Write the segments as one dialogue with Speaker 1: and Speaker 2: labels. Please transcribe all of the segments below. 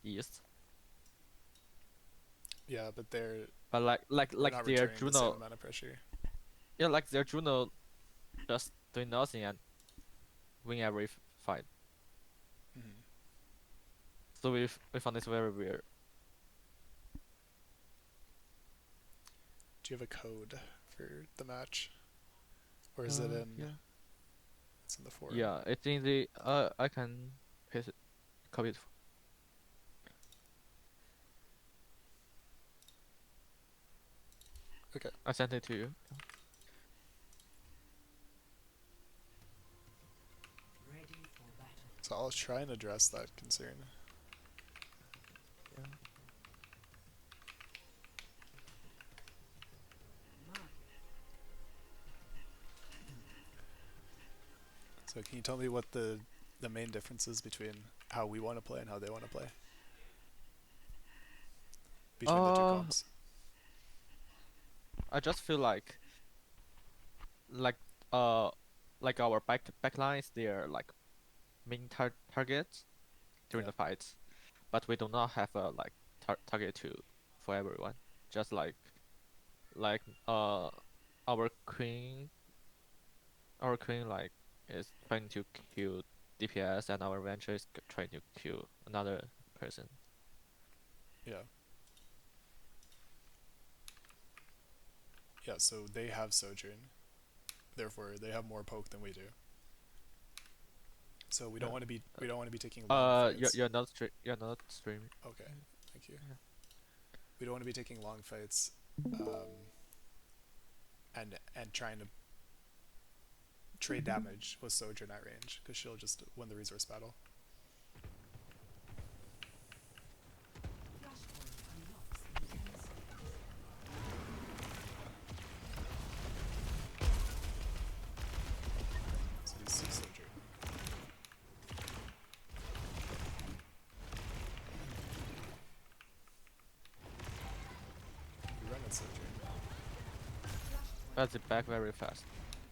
Speaker 1: east.
Speaker 2: Yeah, but
Speaker 1: But
Speaker 2: we're
Speaker 1: like
Speaker 2: not
Speaker 1: their
Speaker 2: returning the same
Speaker 1: Juno,
Speaker 2: amount of pressure.
Speaker 1: yeah, like their Juno just doing nothing and win every fight.
Speaker 2: Mhm.
Speaker 1: So we found this very weird.
Speaker 2: Do you have a code for the match, or is it in?
Speaker 1: Yeah.
Speaker 2: It's in the forum.
Speaker 1: Yeah, it's in the I can paste it, copy it.
Speaker 2: Okay.
Speaker 1: I sent it to you.
Speaker 2: So I'll try and address that concern.
Speaker 1: Yeah.
Speaker 2: So can you tell me what the main difference is between how we want to play and how they want to play between the two
Speaker 1: Uh,
Speaker 2: comps?
Speaker 1: I just feel like uh like our backlines, they are like main targets during
Speaker 2: Yeah.
Speaker 1: the fights, but we do not have a like target to for everyone. Just like our queen our queen like is trying to kill DPS and our venture is trying to kill another person.
Speaker 2: Yeah. Yeah. So they have Sojourn, therefore they have more poke than we do. So we don't
Speaker 1: Yeah.
Speaker 2: want to be we don't want to be taking long
Speaker 1: You're
Speaker 2: fights.
Speaker 1: you're not streaming.
Speaker 2: Okay. Thank you.
Speaker 1: Yeah.
Speaker 2: We don't want to be taking long fights, and trying to trade damage with Sojourn at range because she'll just win the resource battle. So you see Sojourn. We run with Sojourn.
Speaker 1: That's it back very fast.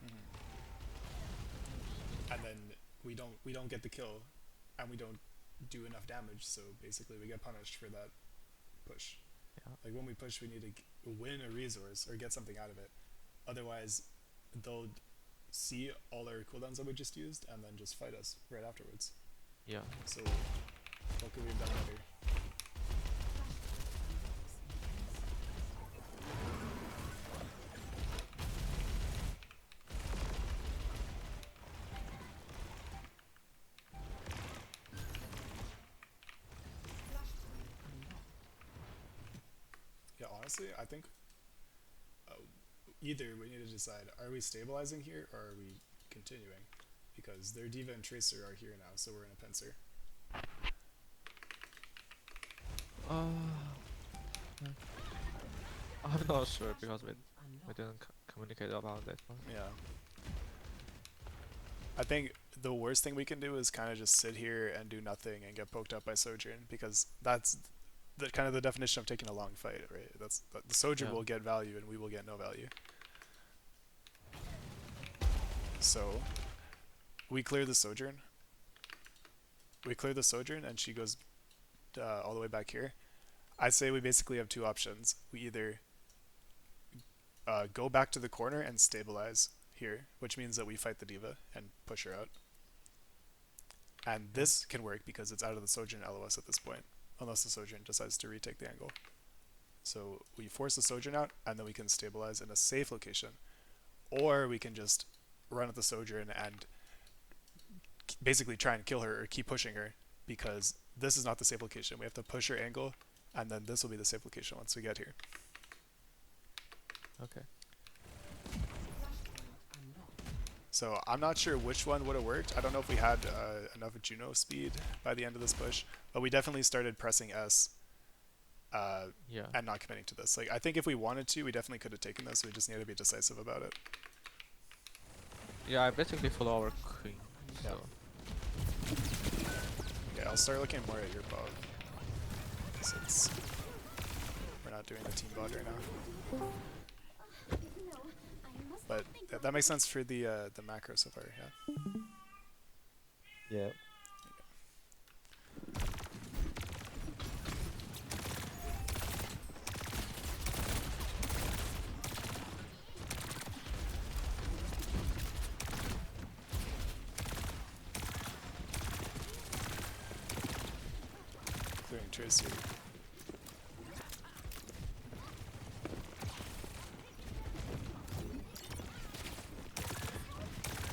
Speaker 2: Mm-hmm. And then we don't get the kill, and we don't do enough damage. So basically, we get punished for that push.
Speaker 1: Yeah.
Speaker 2: Like when we push, we need to win a resource or get something out of it. Otherwise, they'll see all our cooldowns that we just used and then just fight us right afterwards.
Speaker 1: Yeah.
Speaker 2: So what could we have done better? Yeah, honestly, I think uh, either we need to decide: are we stabilizing here or are we continuing? Because their Diva and Tracer are here now, so we're in a pincer.
Speaker 1: Uh, I'm not sure because we didn't communicate about that one.
Speaker 2: Yeah. I think the worst thing we can do is kind of just sit here and do nothing and get poked up by Sojourn because that's the kind of the definition of taking a long fight, right? That's the Sojourn
Speaker 1: Yeah.
Speaker 2: will get value and we will get no value. So we clear the Sojourn. We clear the Sojourn and she goes all the way back here. I say we basically have two options. We either go back to the corner and stabilize here, which means that we fight the Diva and push her out. And
Speaker 1: Yeah.
Speaker 2: this can work because it's out of the Sojourn LOS at this point, unless the Sojourn decides to retake the angle. So we force the Sojourn out, and then we can stabilize in a safe location. Or we can just run at the Sojourn and basically try and kill her or keep pushing her, because this is not the safe location. We have to push her angle, and then this will be the safe location once we get here.
Speaker 1: Okay.
Speaker 2: So I'm not sure which one would have worked. I don't know if we had enough Juno speed by the end of this push, but we definitely started pressing S
Speaker 1: Yeah.
Speaker 2: and not committing to this. Like I think if we wanted to, we definitely could have taken this. We just need to be decisive about it.
Speaker 1: Yeah. I basically follow our queen.
Speaker 2: Yeah.
Speaker 1: So
Speaker 2: Okay, I'll start looking more at your bot since we're not doing the team bot right now. But that makes sense for the macro so far. Yeah.
Speaker 1: yeah.
Speaker 2: Tracer.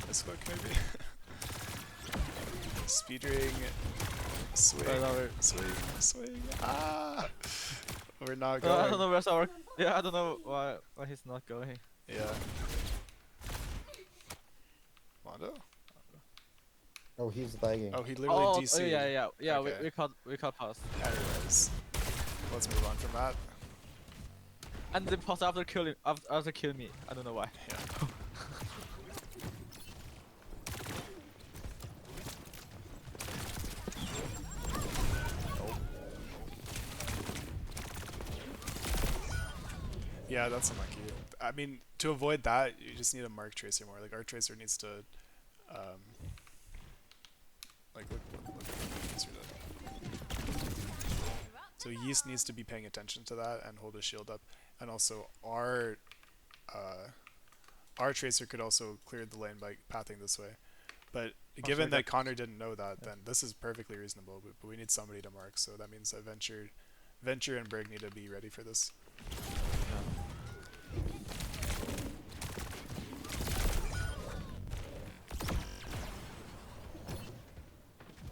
Speaker 2: This hook maybe? Speed ring. Swing. Swing. Ah! We're not
Speaker 1: I
Speaker 2: going.
Speaker 1: don't know where's our. Yeah, I don't know why he's not going.
Speaker 2: Yeah. Mondo?
Speaker 3: Oh, he's lagging.
Speaker 2: Oh, he literally
Speaker 1: Oh,
Speaker 2: DC'd.
Speaker 1: yeah.
Speaker 2: Okay.
Speaker 1: We caught pass.
Speaker 2: Anyways, let's move on from that.
Speaker 1: And they pass after killing me. I don't know why.
Speaker 2: Yeah. Yeah, that's unlucky. I mean, to avoid that, you just need a mark tracer more. Like, our tracer needs to, like, look what tracer did. So Yeast needs to be paying attention to that and hold his shield up. And also, our tracer could also clear the lane by pathing this way. But given that Connor didn't know that, then this is perfectly reasonable. But we need somebody to mark, so that means that Venture and Brig need to be ready for this.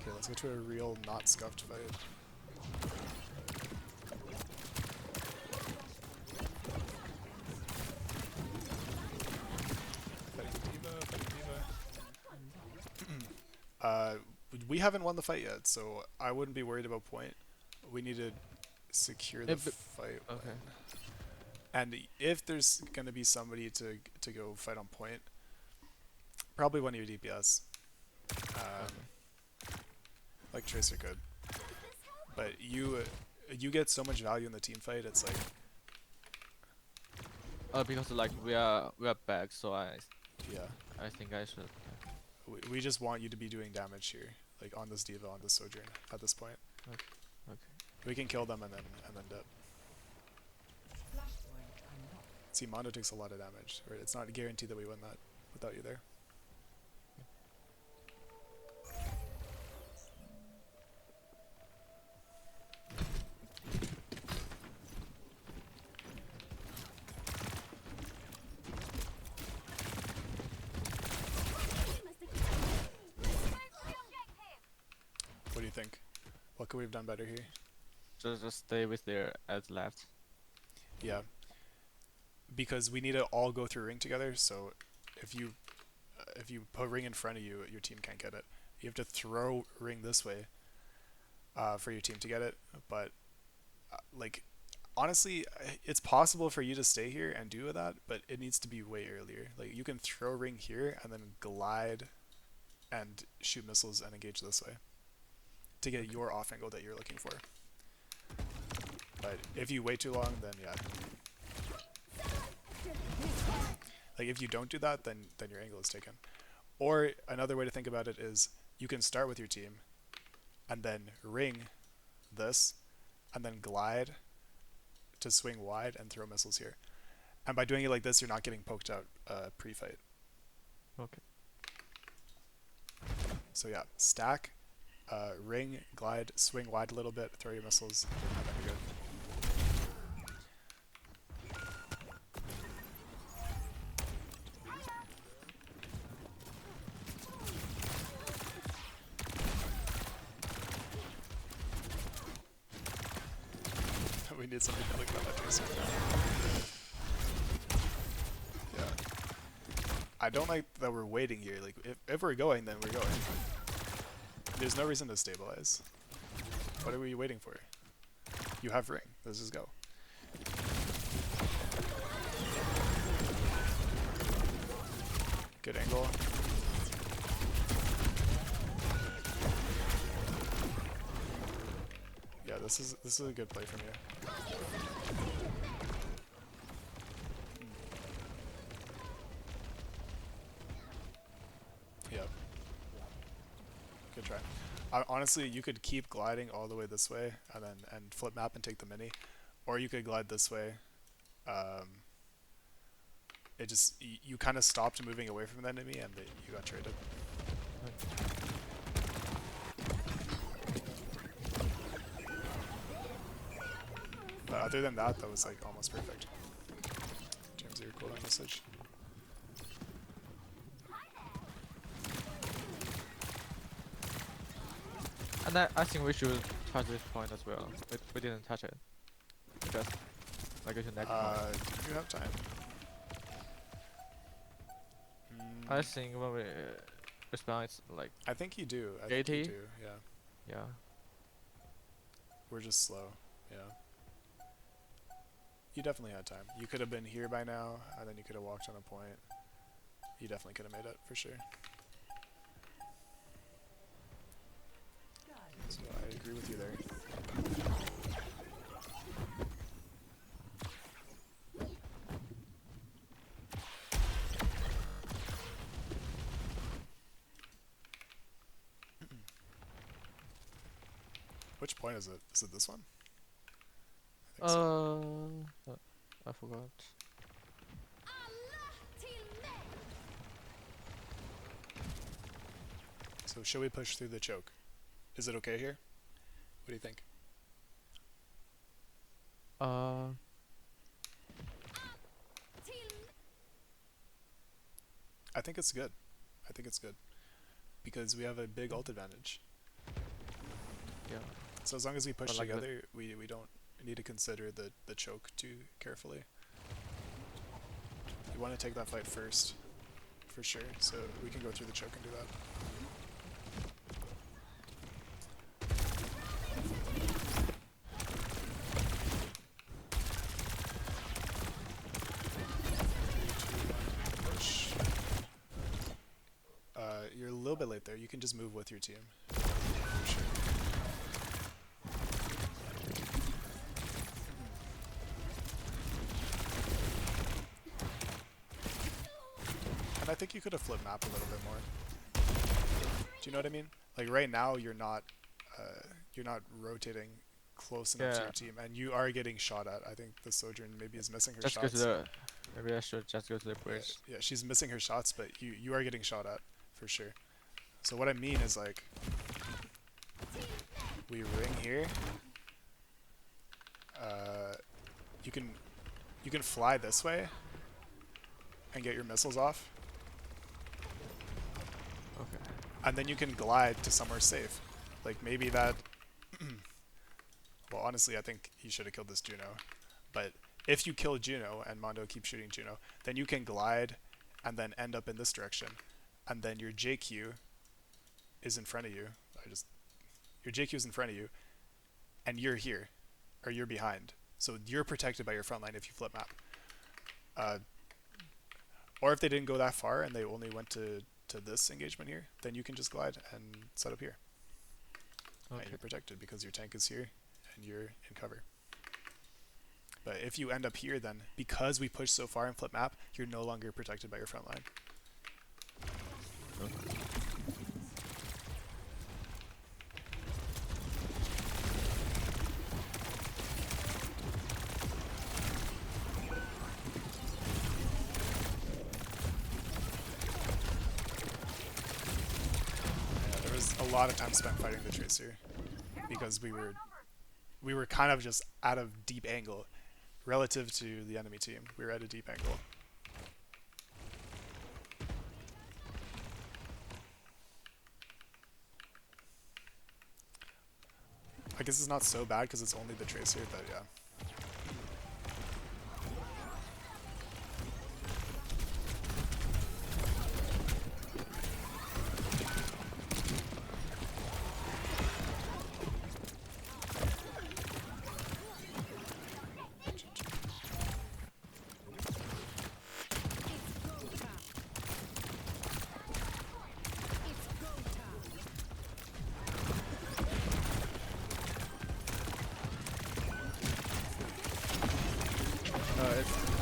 Speaker 2: Okay, let's get to a real not scuffed fight. We haven't won the fight yet, so I wouldn't be worried about point. We need to secure the fight.
Speaker 1: Okay.
Speaker 2: And if there's gonna be somebody to go fight on point, probably one of your DPS. Like Tracer could. But you get so much value in the team fight. It's like
Speaker 1: Because like we are back, so I think I should.
Speaker 2: we just want you to be doing damage here, like on this diva, on this sojourn at this point.
Speaker 1: Okay.
Speaker 2: We can kill them and then dip. See, Mondo takes a lot of damage. Right? It's not guaranteed that we win that without you there. What do you think? What could we have done better here?
Speaker 1: Just stay with their ads left.
Speaker 2: Yeah. Because we need to all go through ring together, so if you put ring in front of you, your team can't get it. You have to throw ring this way for your team to get it, but like honestly, it's possible for you to stay here and do that, but it needs to be way earlier. Like you can throw ring here and then glide and shoot missiles and engage this way to get your off angle that you're looking for. But if you wait too long, then yeah. Like if you don't do that, then your angle is taken. Or another way to think about it is you can start with your team and then ring this and then glide to swing wide and throw missiles here. And by doing it like this, you're not getting poked out pre-fight.
Speaker 1: Okay.
Speaker 2: So yeah, stack, ring, glide, swing wide a little bit, throw your missiles, and then you're good. We need somebody to look at that tracer. Yeah. I don't like that we're waiting here. Like, if we're going, then we're going. There's no reason to stabilize. What are we waiting for? You have ring. Let's just go. Good angle. Yeah, this is a good play from you. Yep. Good try. Honestly, you could keep gliding all the way this way and then flip map and take the mini, or you could glide this way. It just you kind of stopped moving away from the enemy and you got traded. But other than that, that was like almost perfect. James, your quote on message.
Speaker 1: And I think we should touch this point as well. We didn't touch it. We just like go to next point.
Speaker 2: Do you have time?
Speaker 1: I think when we respond, it's like
Speaker 2: I think you do. I think
Speaker 1: 80.
Speaker 2: you do. Yeah.
Speaker 1: Yeah.
Speaker 2: We're just slow. Yeah. You definitely had time. You could have been here by now, and then you could have walked on a point. You definitely could have made it, for sure. So I agree with you there. Which point is it? Is it this one? I think so.
Speaker 1: I forgot.
Speaker 2: So should we push through the choke? Is it okay here? What do you think? I think it's good. I think it's good. Because we have a big ult advantage.
Speaker 1: Yeah.
Speaker 2: So as long as we push
Speaker 1: like
Speaker 2: together, we don't need to consider the choke too carefully. You want to take that fight first, for sure, so we can go through the choke and do that. Push. You're a little bit late there. You can just move with your team. For sure. And I think you could have flipped map a little bit more. Do you know what I mean? Like right now, you're not rotating close enough to your team, and you are getting shot at. I think the Sojourn maybe is missing her
Speaker 1: Just
Speaker 2: shots.
Speaker 1: go to the. Maybe I should just go to the bridge.
Speaker 2: Yeah, she's missing her shots, but you are getting shot at for sure. So what I mean is like, we ring here. You can fly this way and get your missiles off.
Speaker 1: Okay.
Speaker 2: And then you can glide to somewhere safe. Like maybe that... well, honestly, I think he should have killed this Juno. But if you kill Juno and Mondo keeps shooting Juno, then you can glide and then end up in this direction. And then your JQ is in front of you. Your JQ is in front of you. And you're here. Or you're behind. So you're protected by your front line if you flip map. Or if they didn't go that far and they only went to this engagement here, then you can just glide and set up here.
Speaker 1: Okay.
Speaker 2: And you're protected because your tank is here and you're in cover. But if you end up here, then because we pushed so far and flip map, you're no longer protected by your front line.
Speaker 1: Okay.
Speaker 2: A lot of time spent fighting the Tracer because we were kind of just out of deep angle relative to the enemy team. We were at a deep angle. I guess it's not so bad because it's only the Tracer, but yeah.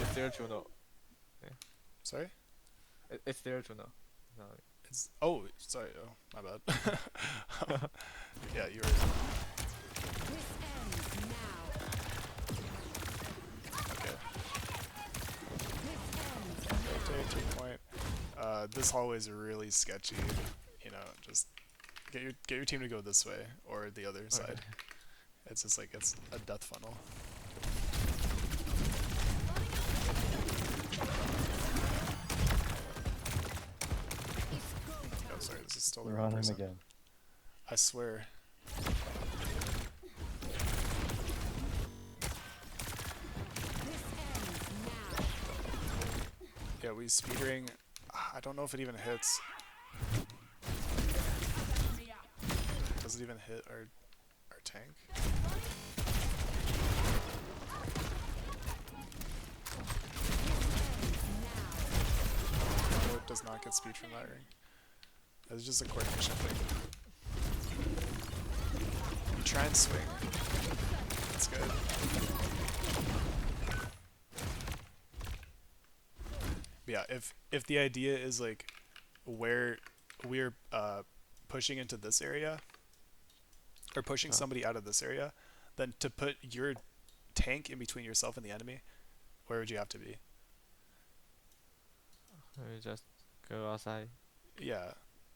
Speaker 1: It's their Juno. Yeah.
Speaker 2: Sorry?
Speaker 1: It's their Juno. No.
Speaker 2: It's sorry. Oh, my bad. Yeah, you were. Okay. Rotate 2 point. This hallway is really sketchy. You know, just get your team to go this way or the other side. It's just like it's a death funnel. stole the
Speaker 3: We're
Speaker 2: wrong
Speaker 3: on him
Speaker 2: person.
Speaker 3: again.
Speaker 2: I swear. Yeah, we speedering. I don't know if it even hits. Does it even hit our tank? No, it does not get speed from that ring. It's just a coordination thing. You try and swing. That's good. But yeah, if the idea is like where we're pushing into this area or pushing somebody out of this area, then to put your tank in between yourself and the enemy, where would you have to be?
Speaker 1: We just go outside.
Speaker 2: Yeah,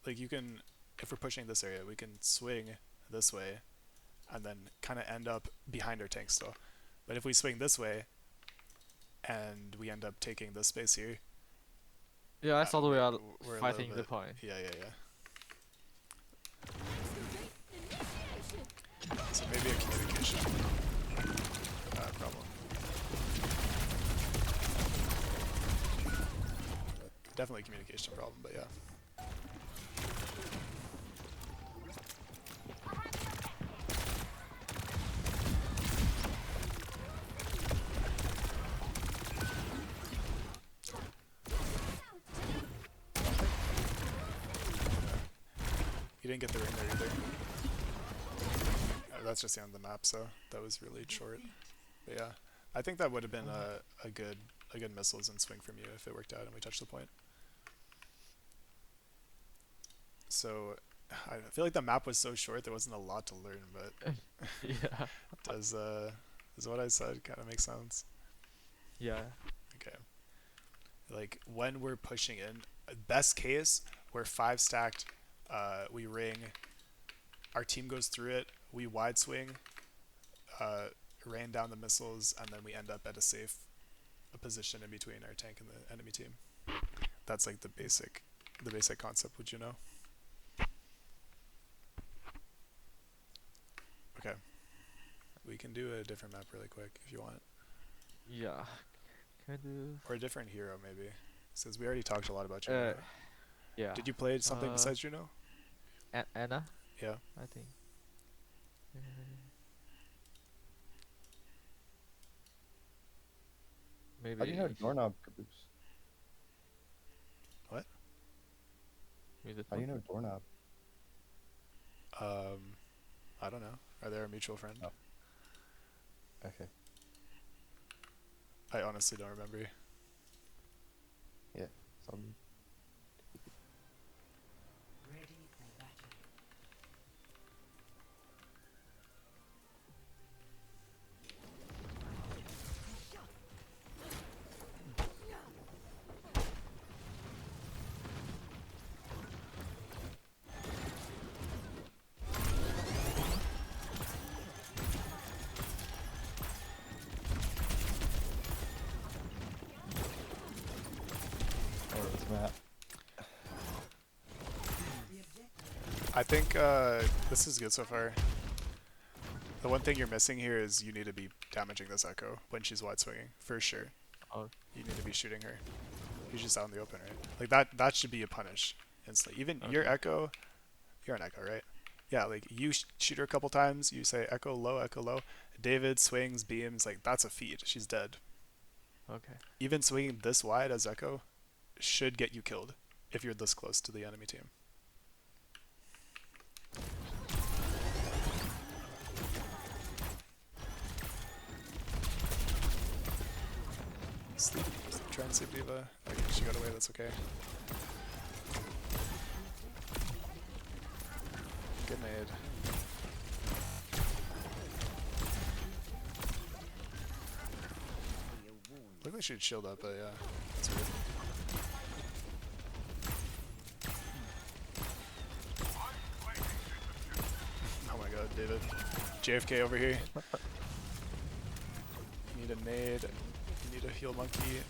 Speaker 2: like you can, if we're pushing this area, we can swing this way and then kind of end up behind our tank still. But if we swing this way and we end up taking this space here,
Speaker 1: Yeah, I thought we are
Speaker 2: we're a
Speaker 1: fighting
Speaker 2: little
Speaker 1: the
Speaker 2: bit,
Speaker 1: point.
Speaker 2: yeah. So maybe a communication problem. Definitely a communication problem, but yeah. You didn't get the ring there either. That's just the end of the map, so that was really short. But yeah, I think that would have been a good missiles and swing from you if it worked out and we touched the point. So I feel like the map was so short there wasn't a lot to learn, but
Speaker 1: Yeah.
Speaker 2: does what I said kind of make sense?
Speaker 1: Yeah.
Speaker 2: Okay. Like when we're pushing in, best case we're 5 stacked, we ring, our team goes through it, we wide swing, rain down the missiles, and then we end up at a safe position in between our tank and the enemy team. That's like the basic concept with Juno. Okay. We can do a different map really quick if you want.
Speaker 1: Yeah. Can I do?
Speaker 2: Or a different hero maybe. Since we already talked a lot about Juno.
Speaker 1: Yeah.
Speaker 2: Did you play something besides Juno?
Speaker 1: Anna?
Speaker 2: Yeah.
Speaker 1: I think. Maybe.
Speaker 3: How do you know doorknob groups?
Speaker 2: What?
Speaker 3: How do you know doorknob?
Speaker 2: I don't know. Are they a mutual friend?
Speaker 3: Oh. Okay.
Speaker 2: I honestly don't remember.
Speaker 3: Yeah. Some. Map.
Speaker 2: I think this is good so far. The one thing you're missing here is you need to be damaging this Echo when she's wide swinging, for sure.
Speaker 1: Oh.
Speaker 2: You need to be shooting her. She's just out in the open, right? Like that should be a punish instantly. Even your Echo, you're an Echo, right? Yeah, like you shoot her a couple times, you say Echo low, David swings, beams, like that's a feed. She's dead.
Speaker 1: Okay.
Speaker 2: Even swinging this wide as Echo should get you killed if you're this close to the enemy team. Sleep. Try and save Diva. Okay, she got away, that's okay. Good nade. Looked like she'd shield up, but yeah, that's weird. Oh my god, David. JFK over here. You need a nade. You need a heal monkey.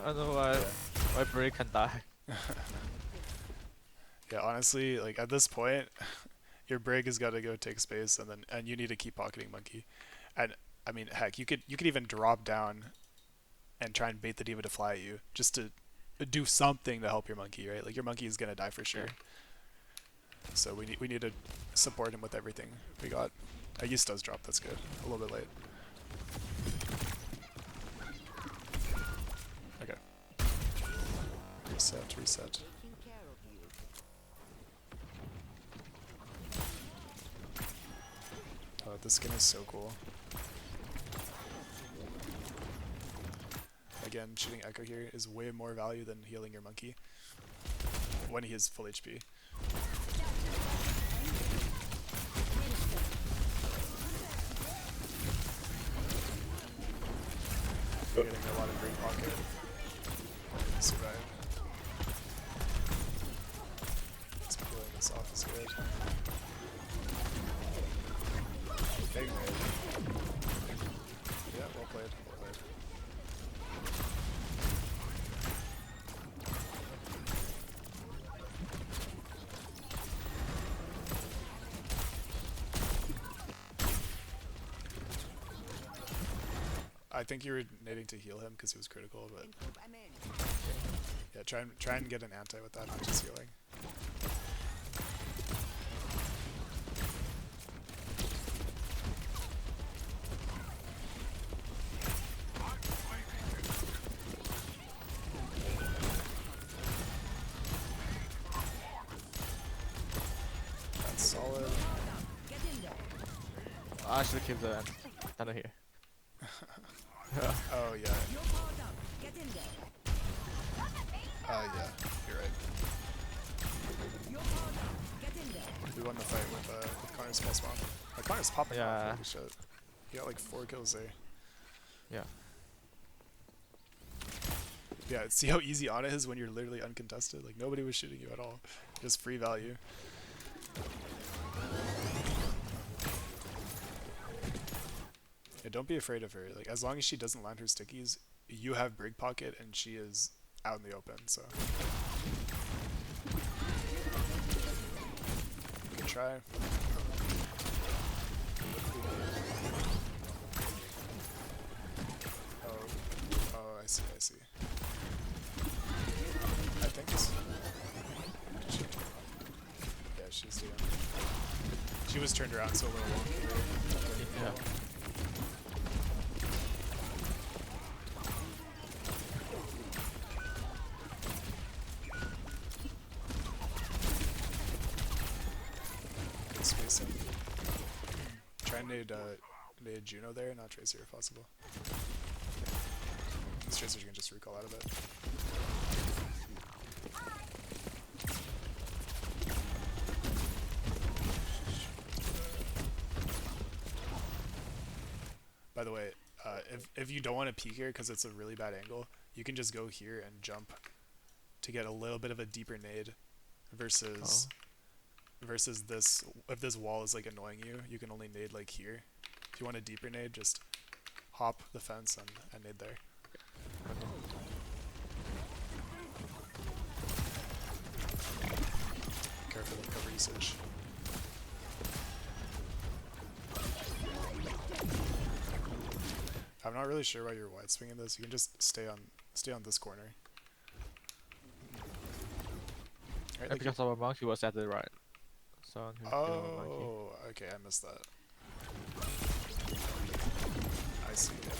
Speaker 1: I don't know why Bray can die.
Speaker 2: Yeah, honestly, like at this point, your break has got to go take space, and you need to keep pocketing monkey. And I mean, heck, you could even drop down and try and bait the diva to fly at you, just to do something to help your monkey, right? Like your monkey is gonna die for sure.
Speaker 1: Yeah.
Speaker 2: So we need to support him with everything we got. Use does drop. That's good. A little bit late. Okay. Reset. Reset. Oh, this skin is so cool. Again, shooting Echo here is way more value than healing your monkey when he is full HP. You're getting a lot of green pocket. Survive. Just pulling this off is good. Big mid. Yeah, well played. Well played. I think you were needing to heal him because he was critical, but yeah, try and get an anti with that, not just healing. That's solid.
Speaker 1: I should keep the thunder here.
Speaker 2: Oh yeah. Yeah, you're right. We won the fight with Connor's small spawn. Connor's popping off,
Speaker 1: Yeah.
Speaker 2: holy shit. He got like 4 kills there.
Speaker 1: Yeah.
Speaker 2: Yeah, see how easy Ana is when you're literally uncontested? Like nobody was shooting you at all. Just free value. Yeah, don't be afraid of her. Like as long as she doesn't land her stickies, you have Brig Pocket and she is out in the open, so you can try. Oh, I see, I see. I think this. Yeah, she's doing. She was turned around so a little wonky.
Speaker 1: Yeah.
Speaker 2: Good spacing. Try and nade Juno there, not Tracer if possible. This Tracer's gonna just recall out of it. By the way, if you don't want to peek here because it's a really bad angle, you can just go here and jump to get a little bit of a deeper nade versus versus this. If this wall is like annoying you, you can only nade like here. If you want a deeper nade, just hop the fence and nade there.
Speaker 1: Okay.
Speaker 2: Careful with cover usage. I'm not really sure why you're wide swinging this. You can just stay on this corner. Right, like
Speaker 1: because our monkey was at the right. So I'm gonna kill our monkey.
Speaker 2: oh, okay, I missed that. I see. Yeah.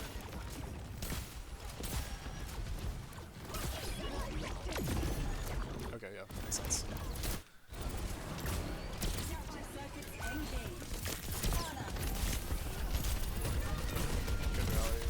Speaker 2: Okay, yeah, makes sense. Good rally.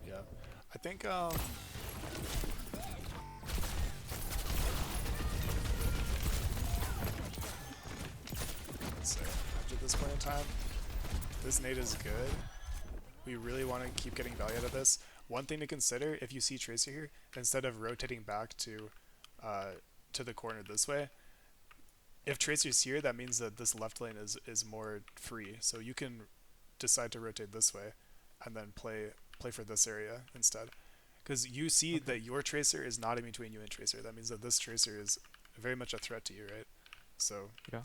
Speaker 2: Yeah, I think so after this point in time, this nade is good. We really want to keep getting value out of this. One thing to consider if you see Tracer here, instead of rotating back to to the corner this way. If Tracer's here, that means that this left lane is more free. So you can decide to rotate this way and then play for this area instead. Because you see that your Tracer is not in between you and Tracer. That means that this Tracer is very much a threat to you, right? So
Speaker 1: Yeah.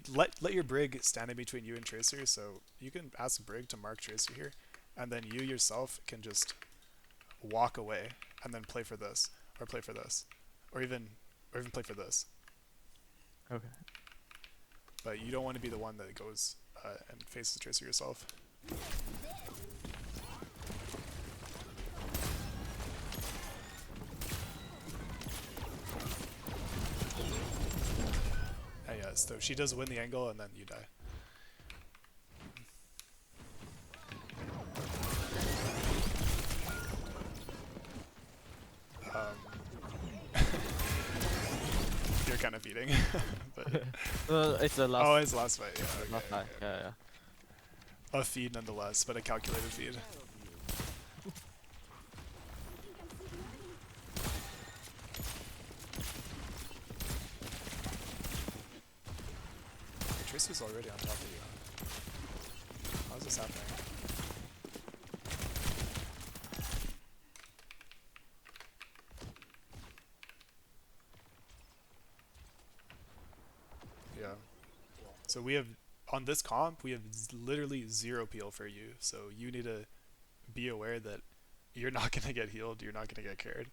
Speaker 2: let your Brig stand in between you and Tracer. So you can ask Brig to mark Tracer here, and then you yourself can just walk away and then play for this, or play for this, or even play for this.
Speaker 1: Okay.
Speaker 2: But you don't want to be the one that goes and faces the Tracer yourself. And yeah, so she does win the angle and then you die. You're kind of feeding. But
Speaker 1: It's the last.
Speaker 2: oh, it's last fight. Yeah, okay,
Speaker 1: last night.
Speaker 2: okay.
Speaker 1: Yeah.
Speaker 2: A feed nonetheless, but a calculated feed. Tracer's already on top of you. How is this happening? Yeah. So we have, on this comp, we have literally 0 peel for you. So you need to be aware that you're not going to get healed, you're not going to get carried.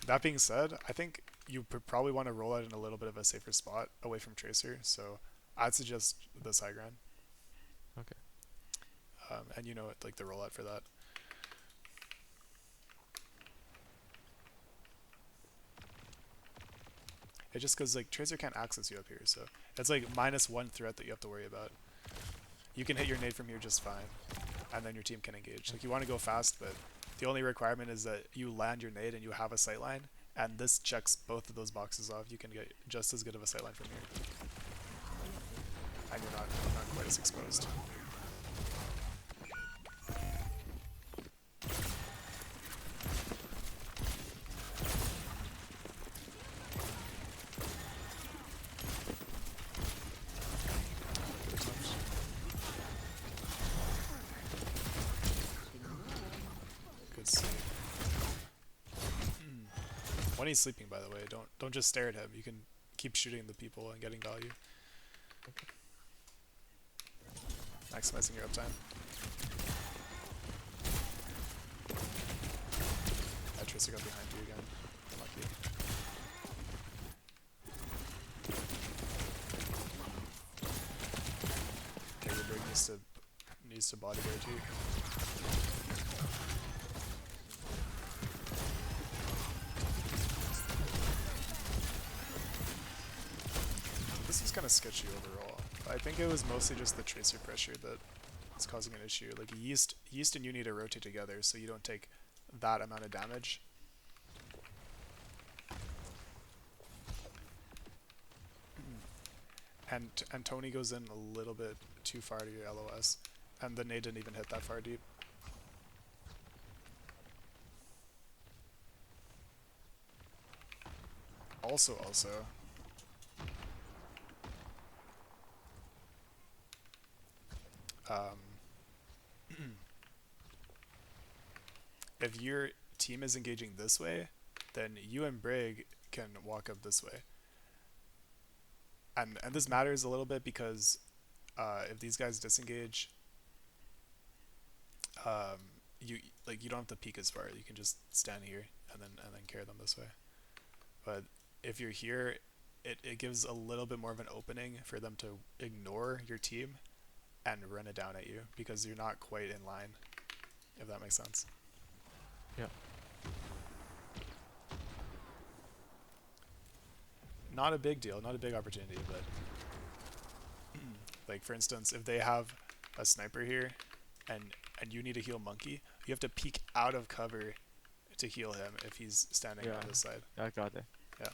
Speaker 2: That being said, I think you probably want to roll out in a little bit of a safer spot away from Tracer. So I'd suggest this high ground.
Speaker 1: Okay.
Speaker 2: And you know it, like the rollout for that. It just goes like Tracer can't access you up here, so it's like -1 threat that you have to worry about. You can hit your nade from here just fine, and then your team can engage. Like you want to go fast, but the only requirement is that you land your nade and you have a sightline, and this checks both of those boxes off. You can get just as good of a sightline from here, and you're not quite as exposed. When he's sleeping, by the way, don't just stare at him. You can keep shooting the people and getting value.
Speaker 1: Okay.
Speaker 2: Maximizing your uptime. That Tracer got behind you again. Unlucky. Okay, your Brig needs to body there too. This is kind of sketchy overall. I think it was mostly just the Tracer pressure that is causing an issue. Like Yeast and you need to rotate together so you don't take that amount of damage. And Tony goes in a little bit too far to your LOS, and the nade didn't even hit that far deep. Also, if your team is engaging this way, then you and Brig can walk up this way. And this matters a little bit because if these guys disengage, you don't have to peek as far. You can just stand here and then carry them this way. But if you're here, it gives a little bit more of an opening for them to ignore your team and run it down at you because you're not quite in line, if that makes sense.
Speaker 1: Yeah.
Speaker 2: Not a big deal, not a big opportunity, but like for instance, if they have a sniper here and you need to heal Monkey, you have to peek out of cover to heal him if he's standing on this side.
Speaker 1: I got it.
Speaker 2: Yeah.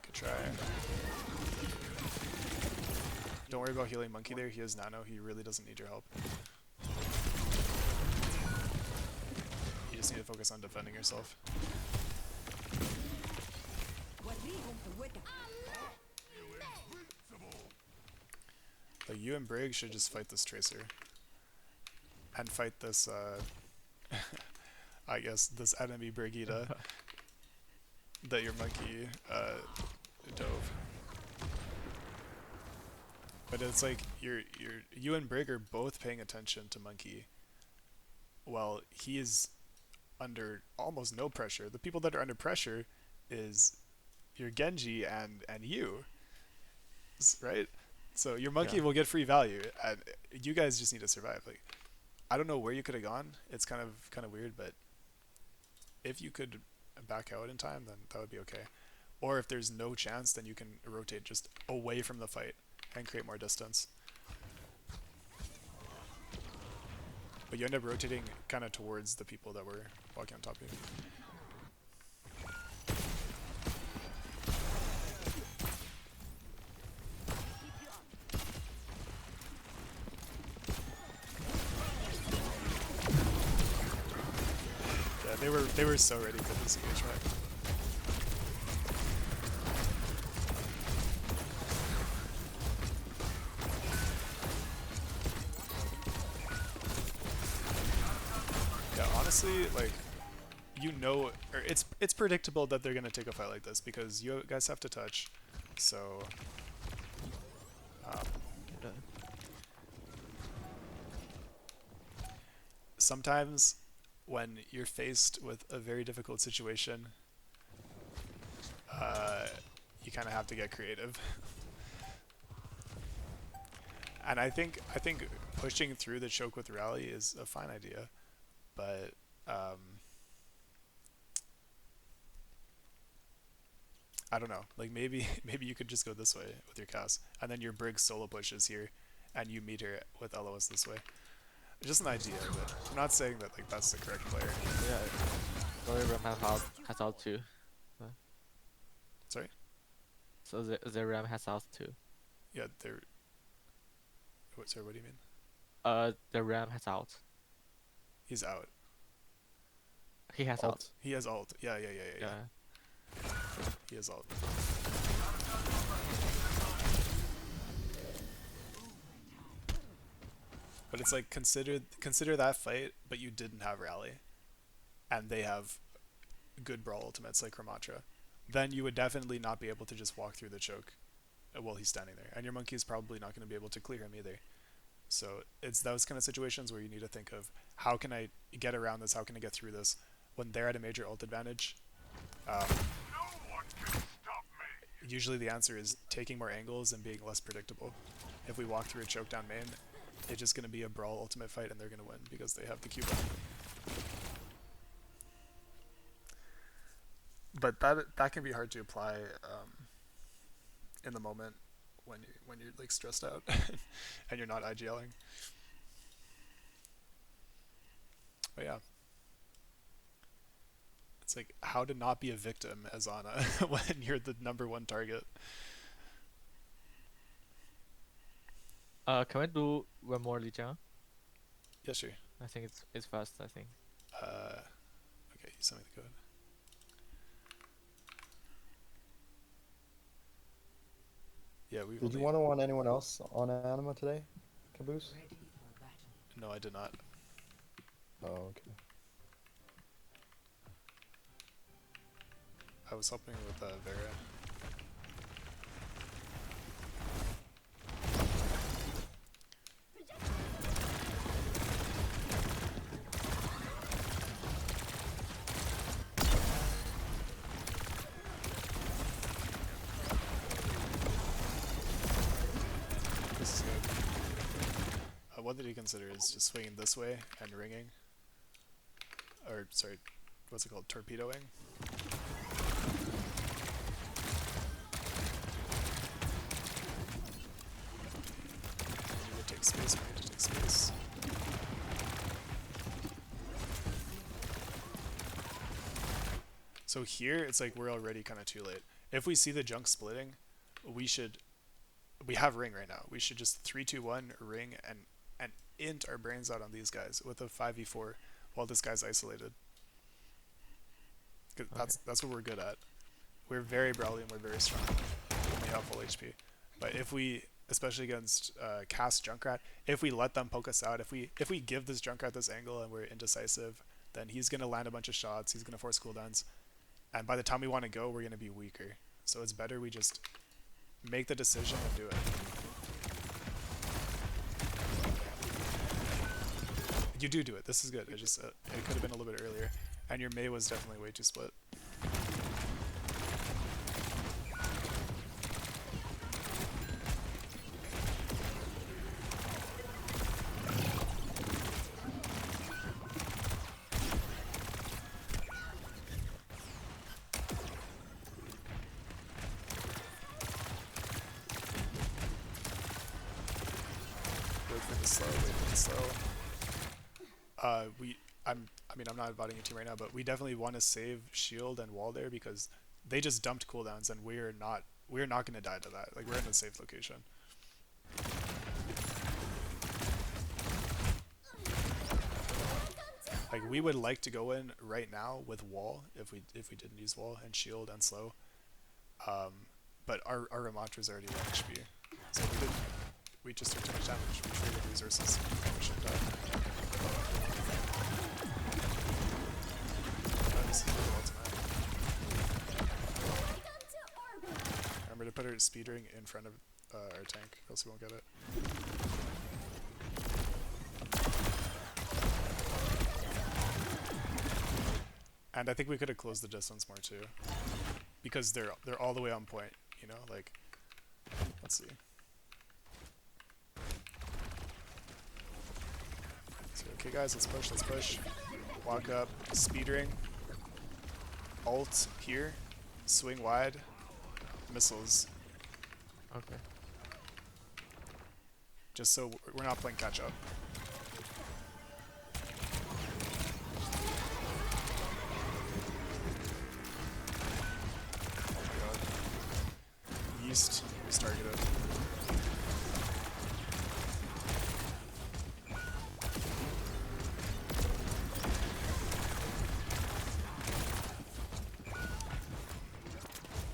Speaker 2: Good try. worry about healing Monkey there. He has nano. He really doesn't need your help. You just need to focus on defending yourself. Like, you and Brig should just fight this Tracer. And fight this, I guess, this enemy Brigida that your Monkey, dove. But it's like, you and Brig are both paying attention to Monkey. While he is under almost no pressure. The people that are under pressure is your Genji and you, right? So your Monkey will get free value, and you guys just need to survive. Like, I don't know where you could have gone. It's kind of weird, but if you could back out in time, then that would be okay. Or if there's no chance, then you can rotate just away from the fight and create more distance. But you end up rotating kind of towards the people that were walking on top of you. Yeah, they were so ready for this engagement. Honestly, like, you know, or it's predictable that they're gonna take a fight like this because you guys have to touch, so sometimes when you're faced with a very difficult situation, you kind of have to get creative. And I think pushing through the choke with rally is a fine idea. But I don't know. Like, maybe you could just go this way with your cast, and then your Brig solo pushes here, and you meet her with Elois this way. Just an idea, but I'm not saying that like that's the correct player.
Speaker 1: Yeah, Ram has out too.
Speaker 2: Sorry.
Speaker 1: So the Ram has out too.
Speaker 2: Yeah, they're. Sorry, what do you mean?
Speaker 1: The Ram has out.
Speaker 2: He's out.
Speaker 1: He has
Speaker 3: Alt.
Speaker 1: out.
Speaker 2: He has ult. Yeah. He has ult. But it's like, consider that fight, but you didn't have rally, and they have good brawl ultimates like Ramatra. Then you would definitely not be able to just walk through the choke while he's standing there, and your Monkey is probably not going to be able to clear him either. So it's those kind of situations where you need to think of, how can I get around this? How can I get through this? When they're at a major ult advantage, usually the answer is taking more angles and being less predictable. If we walk through a choke down main, it's just going to be a brawl ultimate fight, and they're going to win because they have the Q button. But that can be hard to apply in the moment when you're like stressed out and you're not IGLing. But yeah, it's like how to not be a victim as Ana when you're the #1 target.
Speaker 1: Can we do one more Lijiang?
Speaker 2: Yeah, sure.
Speaker 1: I think it's fast. I think.
Speaker 2: Okay, you send me the code. Yeah, we.
Speaker 3: Did you want to want anyone else on Anima today, Caboose?
Speaker 2: No, I did not.
Speaker 3: Oh, okay.
Speaker 2: I was helping with Vera. This is good. What did he consider is just swinging this way and ringing. Or, sorry, what's it called? Torpedoing? Take space, we need to take space. So here, it's like we're already kind of too late. If we see the junk splitting, we should we have ring right now. We should just 3-2-1 ring and int our brains out on these guys with a 5v4 while this guy's isolated. 'Cause
Speaker 1: Okay.
Speaker 2: that's what we're good at. We're very brawly and we're very strong when we have full HP. But if we, especially against cast Junkrat, if we let them poke us out, if we give this Junkrat this angle and we're indecisive, then he's gonna land a bunch of shots. He's gonna force cooldowns, and by the time we want to go, we're gonna be weaker. So it's better we just make the decision and do it. You do it. This is good. It just it could have been a little bit earlier, and your Mei was definitely way too split. Wait for the slow. Wait for the slow. I'm not voting your team right now, but we definitely want to save shield and wall there because they just dumped cooldowns and we're not gonna die to that. Like, we're in a safe location. Like, we would like to go in right now with wall if we didn't use wall and shield and slow. But our Ramatra's already at HP, so we just took too much damage. We traded resources. We shouldn't die. This is really ultimate. Remember to put her speed ring in front of our tank, or else we won't get it. And I think we could have closed the distance more too, because they're all the way on point. You know, like, let's see. So okay, guys, let's push. Let's push. Walk up, speed ring, ult here, swing wide, missiles.
Speaker 1: Okay.
Speaker 2: Just so we're not playing catch up. Oh my god. Yeast was targeted.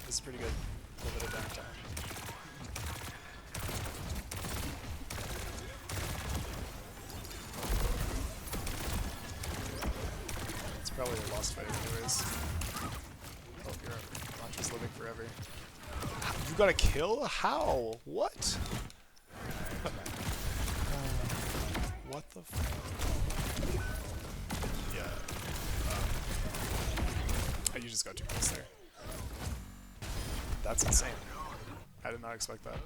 Speaker 2: This is pretty good. A little bit of downtime. It's probably a lost fight anyways. Oh, your launcher's living forever. You got a kill? How? What? What the f... Yeah. You just got too close there. That's insane. I did not expect that.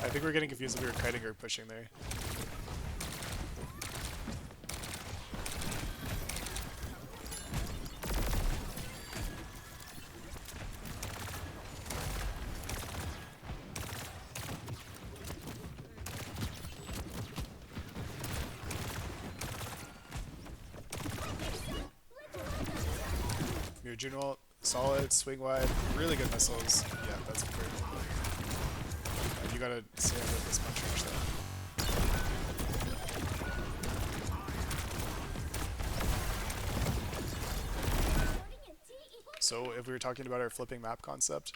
Speaker 2: I think we're getting confused if we were kiting or pushing there. Your Juno, solid, swing wide, really good missiles. Yeah, that's great. And you gotta stay under this punch range though. So if we were talking about our flipping map concept,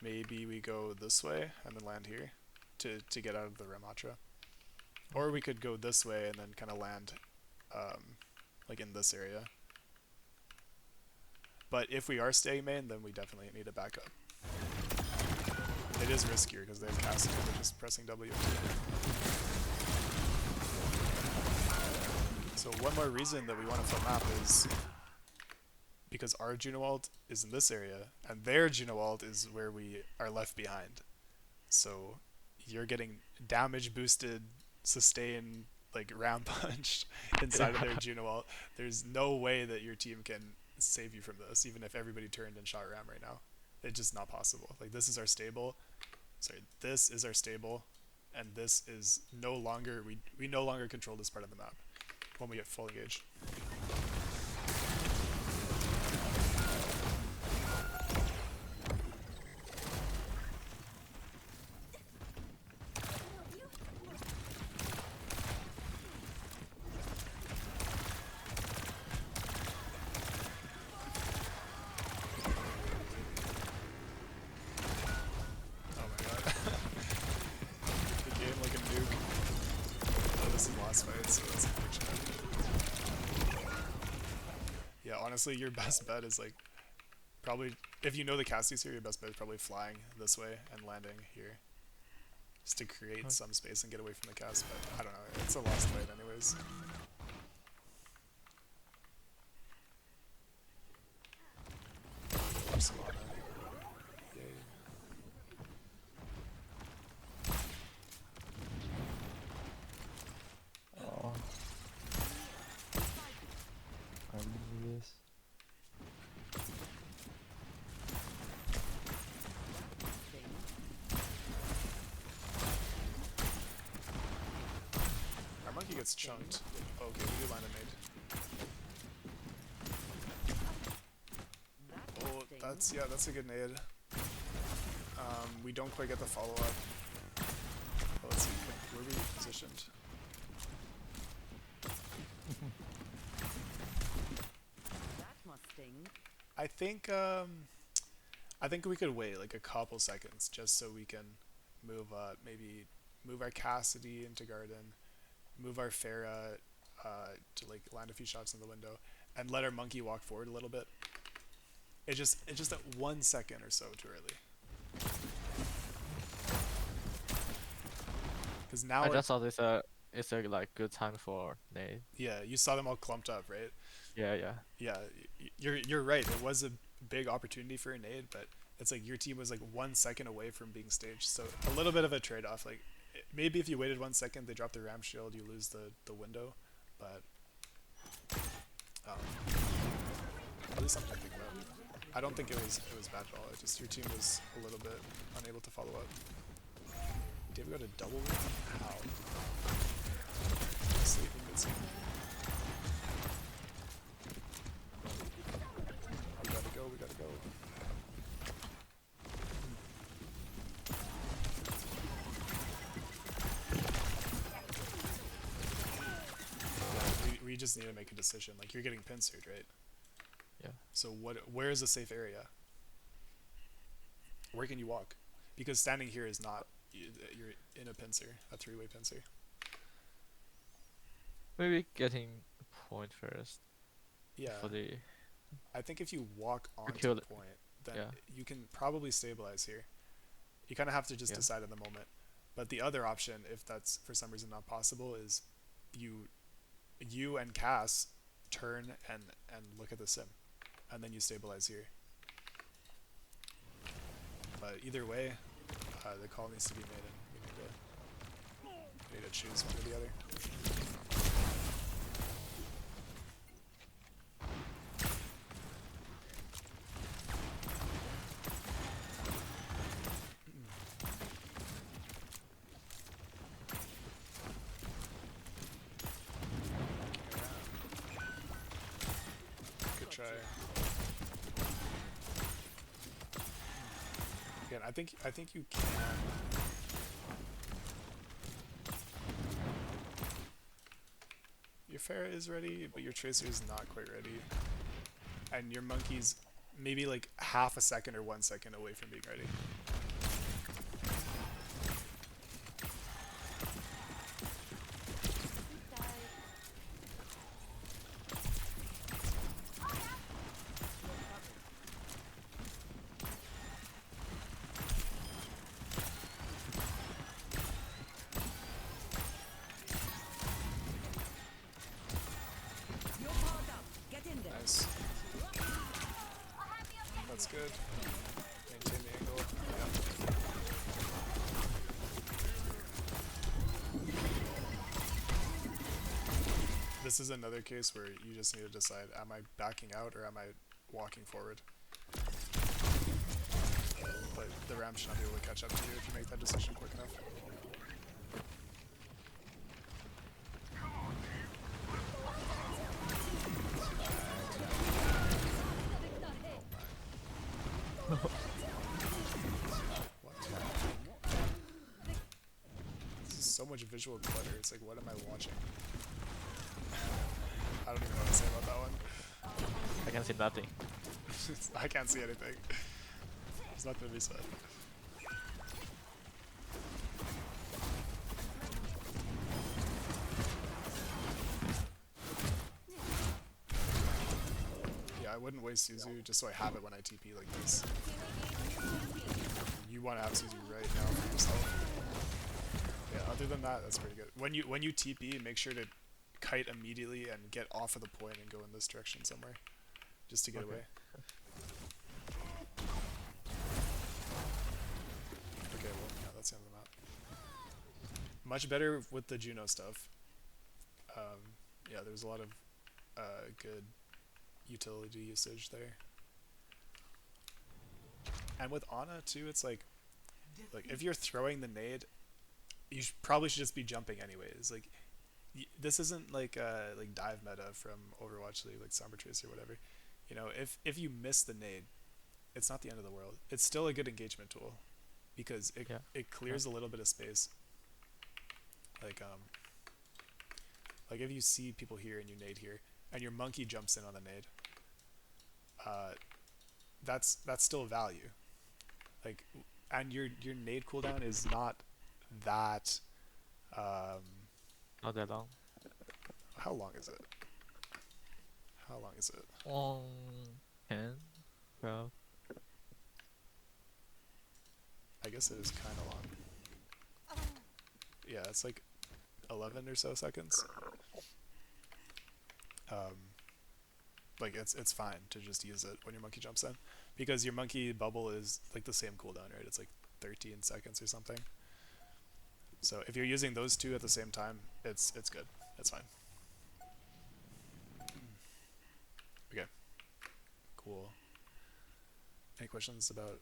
Speaker 2: maybe we go this way and then land here to get out of the Ramatra. Or we could go this way and then kind of land like in this area. But if we are staying main, then we definitely need a backup. It is riskier because they have casting, they're just pressing W. So one more reason that we want to flip map is because our Juno ult is in this area, and their Juno ult is where we are left behind. So you're getting damage boosted, sustain, like round punched inside of their Juno ult. There's no way that your team can save you from this, even if everybody turned and shot ram right now. It's just not possible. Like, this is our stable. Sorry, this is our stable. and this is no longer, we no longer control this part of the map when we get full engage. Oh my god. The game like a nuke. Oh, this is the last fight, so that's unfortunate. Yeah, honestly, your best bet is like probably, if you know the Cassie's here, your best bet is probably flying this way and landing here. Just to create some space and get away from the Cass, but I don't know, it's a lost fight anyways. Barcelona. Yay.
Speaker 3: Oh. I remember this.
Speaker 2: Our monkey gets chunked. Oh, okay, we do land a nade. Oh, that's, yeah, that's a good nade. We don't quite get the follow-up. Oh, let's see, where are we positioned? I think we could wait like a couple seconds just so we can move, maybe move our Cassidy into garden, move our Pharah to like land a few shots in the window, and let our monkey walk forward a little bit. It's just that 1 second or so too early. Because now
Speaker 1: I just thought it's a like good time for nade.
Speaker 2: yeah, you saw them all clumped up, right?
Speaker 1: Yeah, yeah.
Speaker 2: Yeah, you're right. It was a big opportunity for a nade, but it's like your team was like 1 second away from being staged. So a little bit of a trade-off. Like maybe if you waited 1 second, they drop the ram shield, you lose the window. But at least something to think about. I don't think it was bad at all. It just your team was a little bit unable to follow up. David got a double win? How? Sleep in mid-scene. We gotta go, we gotta go. We just need to make a decision. Like, you're getting pincered, right?
Speaker 1: Yeah.
Speaker 2: So where is a safe area? Where can you walk? Because standing here is not, you're in a pincer, a three-way pincer.
Speaker 1: Maybe getting a point first.
Speaker 2: Yeah.
Speaker 1: For the
Speaker 2: I think if you walk onto
Speaker 1: kill
Speaker 2: the
Speaker 1: it.
Speaker 2: point, then
Speaker 1: Yeah.
Speaker 2: you can probably stabilize here. You kind of have to just decide in the moment. But the other option, if that's for some reason not possible, is you and Cass turn and look at the sim, and then you stabilize here. But either way, the call needs to be made, and we need to choose one or the other. Good try. Again, I think you can. Your Pharah is ready, but your Tracer is not quite ready. And your monkey's maybe like half a second or 1 second away from being ready. Nice. That's good. Maintain the angle. Yeah. This is another case where you just need to decide, am I backing out or am I walking forward? But the ram should not be able to catch up to you if you make that decision quick enough. What? This is so much visual clutter. It's like, what am I watching? I don't even know what to say about that one.
Speaker 1: I can see nothing.
Speaker 2: I can't see anything. There's nothing to be said. Yeah, I wouldn't waste Suzu just so I have it when I TP like this. You want to have Suzu right now for yourself. Yeah, other than that, that's pretty good. When you TP, make sure to kite immediately and get off of the point and go in this direction somewhere, just to get away. Okay, well, yeah, that's the end of the map. Much better with the Juno stuff. Yeah, there's a lot of good utility usage there. And with Ana too, it's like if you're throwing the nade, you probably should just be jumping anyways. Like this isn't like dive meta from Overwatch League, like Sombra Trace or whatever. You know, if you miss the nade, it's not the end of the world. It's still a good engagement tool because it clears a little bit of space. Like if you see people here and you nade here, and your monkey jumps in on the nade, that's still value. Like, and your nade cooldown is not that.
Speaker 1: Not that long.
Speaker 2: How long is it? How long is it?
Speaker 1: 10, 12.
Speaker 2: I guess it is kind of long. Yeah, it's like 11 or so seconds. Like it's fine to just use it when your monkey jumps in, because your monkey bubble is like the same cooldown, right? It's like 13 seconds or something. So if you're using those two at the same time, it's good. It's fine. Okay. Cool. Any questions about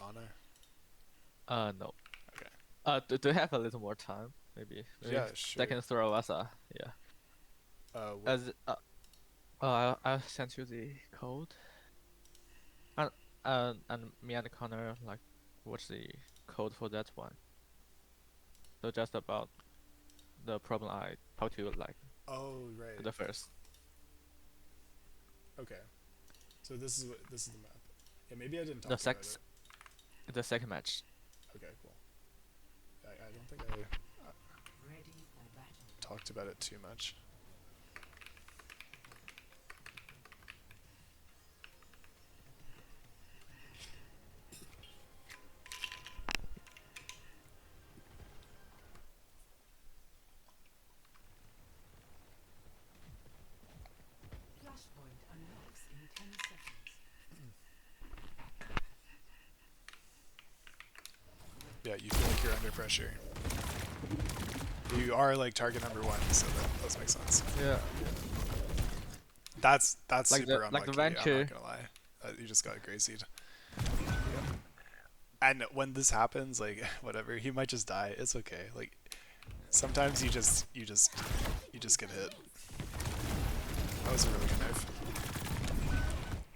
Speaker 2: Ana?
Speaker 1: No.
Speaker 2: Okay.
Speaker 1: Do you have a little more time? Maybe
Speaker 2: Yeah, sure.
Speaker 1: They can throw us As I sent you the code. And me and Connor what's the code for that one? So just about the problem I talked to you
Speaker 2: Oh, right.
Speaker 1: the first.
Speaker 2: Okay. So this is the map. Yeah, maybe I didn't talk about it.
Speaker 1: The second match.
Speaker 2: Okay, cool. I don't think I talked about it too much. Yeah, you feel like you're under pressure. You are like target number 1, so that does make sense.
Speaker 1: Yeah.
Speaker 2: That's
Speaker 1: Like
Speaker 2: super
Speaker 1: the
Speaker 2: unlucky.
Speaker 1: venture.
Speaker 2: I'm not gonna lie. You just got gracied. And when this happens, like whatever, he might just die. It's okay. Like sometimes you just get hit. That was a really good knife.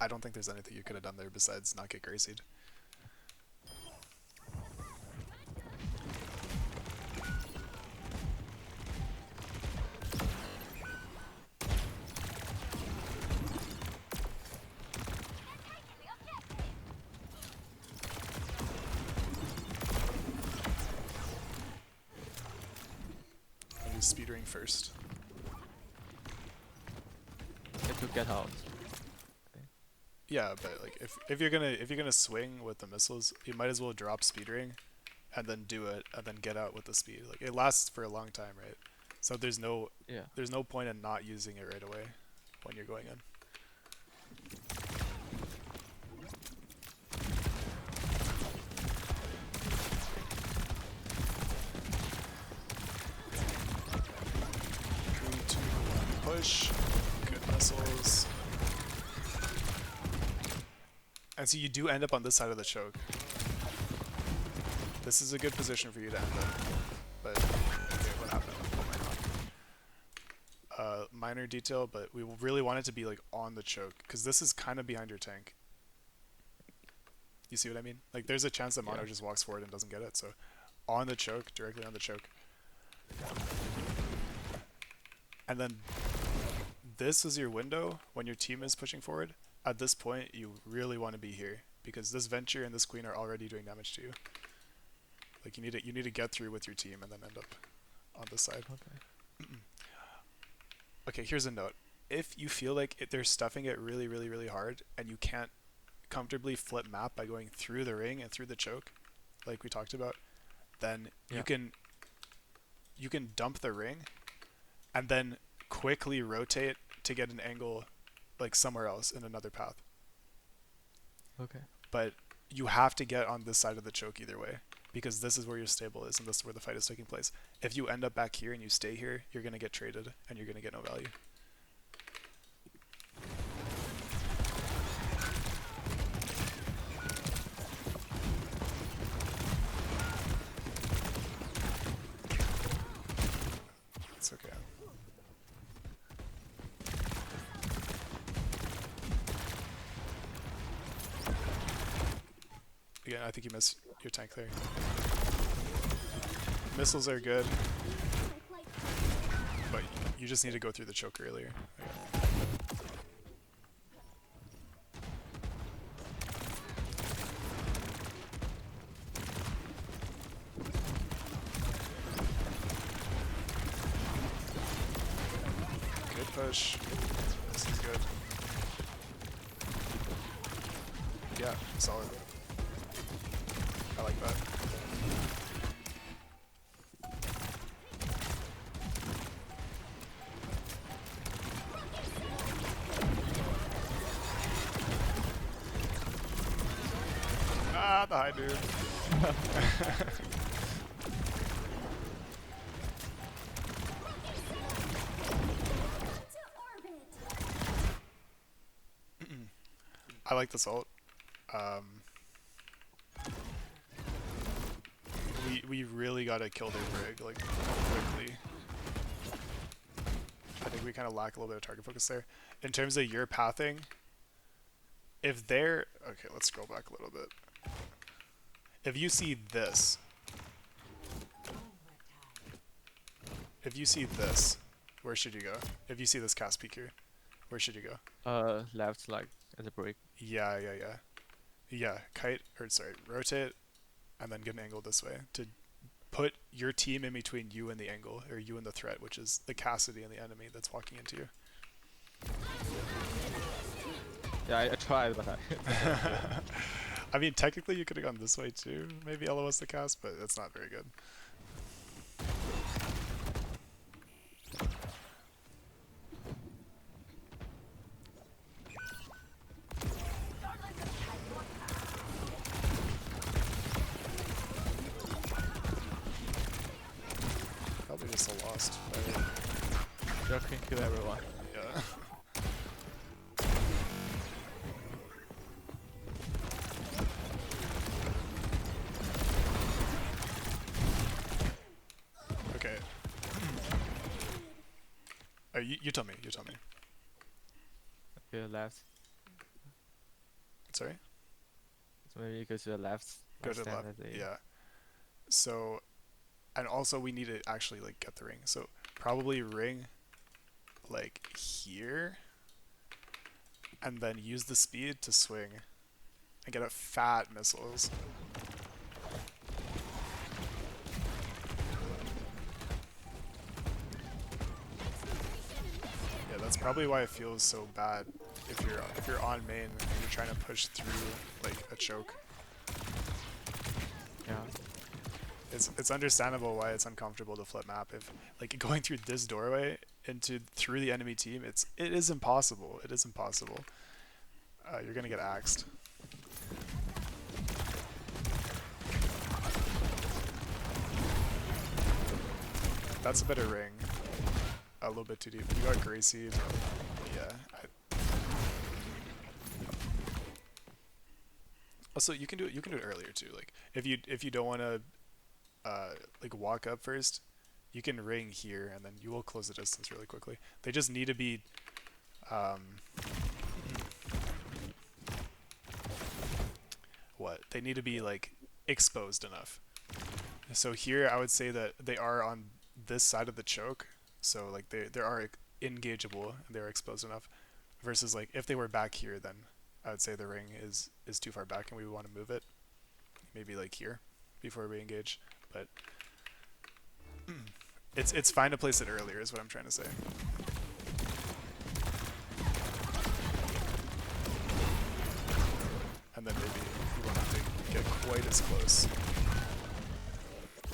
Speaker 2: I don't think there's anything you could have done there besides not get gracied. Speedering first.
Speaker 1: To get out.
Speaker 2: Yeah, but like if you're gonna swing with the missiles, you might as well drop speedering, and then do it, and then get out with the speed. Like it lasts for a long time, right? So there's no point in not using it right away when you're going in. Push, good missiles. And so you do end up on this side of the choke. This is a good position for you to end up. But okay, what happened? Minor detail, but we really want it to be like on the choke, because this is kind of behind your tank. You see what I mean? Like there's a chance that Mono
Speaker 1: Yeah.
Speaker 2: just walks forward and doesn't get it. So on the choke, directly on the choke. And then this is your window when your team is pushing forward. At this point, you really want to be here because this Venture and this Queen are already doing damage to you. Like you need to get through with your team and then end up on this side.
Speaker 1: Okay.
Speaker 2: Okay, here's a note. If you feel like they're stuffing it really, really, really hard and you can't comfortably flip map by going through the ring and through the choke, like we talked about, then
Speaker 1: Yeah.
Speaker 2: you can dump the ring and then quickly rotate to get an angle like somewhere else in another path.
Speaker 1: Okay.
Speaker 2: But you have to get on this side of the choke either way because this is where your stable is and this is where the fight is taking place. If you end up back here and you stay here, you're going to get traded and you're going to get no value. It's okay. Again, I think you missed your tank there. Missiles are good, but you just need to go through the choke earlier. Okay. Good push. This is good. Yeah, solid. I like that. Ah, the high dude. I like this ult. We really gotta kill their brig like quickly. I think we kind of lack a little bit of target focus there. In terms of your pathing, if they're okay, let's scroll back a little bit. If you see this, where should you go? If you see this cast peak here, where should you go?
Speaker 1: Left, like as a break.
Speaker 2: Yeah. Yeah, rotate and then get an angle this way to put your team in between you and the angle, or you and the threat, which is the Cassidy and the enemy that's walking into you.
Speaker 1: Yeah, I tried, but I.
Speaker 2: I mean, technically you could have gone this way too, maybe LOS the cast, but that's not very good. Probably just a lost fight.
Speaker 1: You can kill everyone.
Speaker 2: Yeah. Okay. Oh, you tell me.
Speaker 1: Okay, left.
Speaker 2: Sorry?
Speaker 1: So maybe you go to the left.
Speaker 2: Go
Speaker 1: like
Speaker 2: to the
Speaker 1: stand
Speaker 2: left.
Speaker 1: at the-
Speaker 2: Yeah. So, and also we need to actually like get the ring. So probably ring like here, and then use the speed to swing and get out fat missiles. Yeah, that's probably why it feels so bad if you're on main and you're trying to push through like a choke.
Speaker 1: Yeah.
Speaker 2: It's understandable why it's uncomfortable to flip map. If like going through this doorway through the enemy team, it is impossible. It is impossible. You're gonna get axed. That's a better ring. A little bit too deep. You got Grey Seed. Yeah. Also, you can do it earlier too. Like if you don't want to like walk up first, you can ring here and then you will close the distance really quickly. They just need to be what? They need to be like exposed enough. So here I would say that they are on this side of the choke, so like they are engageable and they're exposed enough. Versus like if they were back here, then I would say the ring is too far back and we want to move it. Maybe like here before we engage, but it's fine to place it earlier is what I'm trying to say. And then maybe we won't have to get quite as close.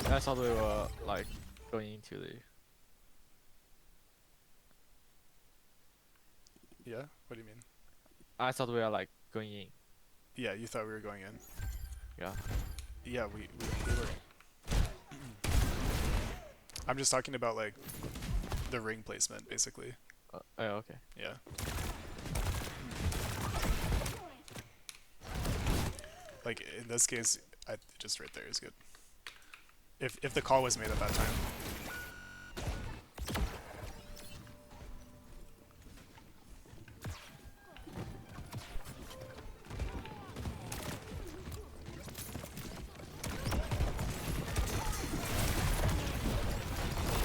Speaker 1: I thought we were like going into the.
Speaker 2: Yeah? What do you mean?
Speaker 1: I thought we were like going in.
Speaker 2: Yeah, you thought we were going in.
Speaker 1: Yeah.
Speaker 2: Yeah, we were. I'm just talking about like the ring placement, basically.
Speaker 1: Oh, okay.
Speaker 2: Yeah. Like in this case, just right there is good. If the call was made at that time.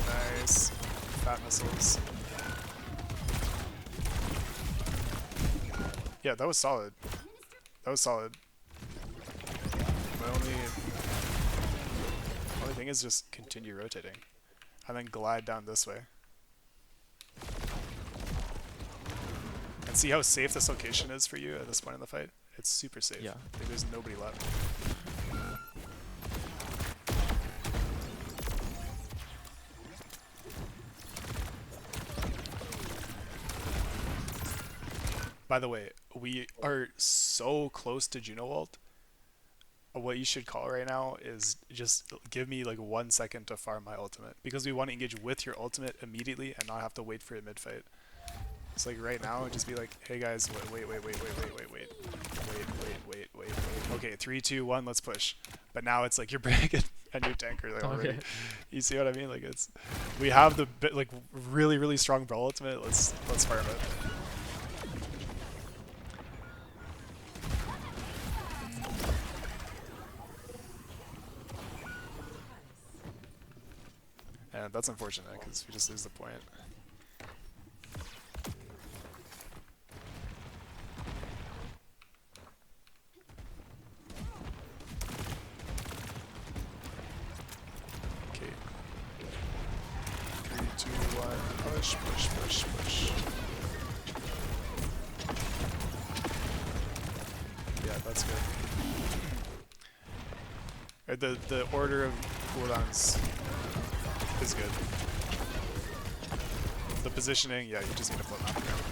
Speaker 2: Nice. Fat missiles. Yeah, that was solid. That was solid. My only thing is just continue rotating. And then glide down this way. And see how safe this location is for you at this point in the fight? It's super safe.
Speaker 1: Yeah.
Speaker 2: Like, there's nobody left. By the way, we are so close to Juno ult. What you should call right now is just give me like 1 second to farm my ultimate, because we want to engage with your ultimate immediately and not have to wait for it mid-fight. It's like right now, just be like, hey guys, wait. Okay, 3, 2, 1, let's push. But now it's like you're breaking and your tanker like already.
Speaker 1: Okay.
Speaker 2: You see what I mean? Like we have the like really strong brawl ultimate. Let's farm it. And that's unfortunate because we just lose the point. Okay. 3, 2, 1, push. Yeah, that's good. The order of cooldowns is good. The positioning, yeah, you just need to flip map around.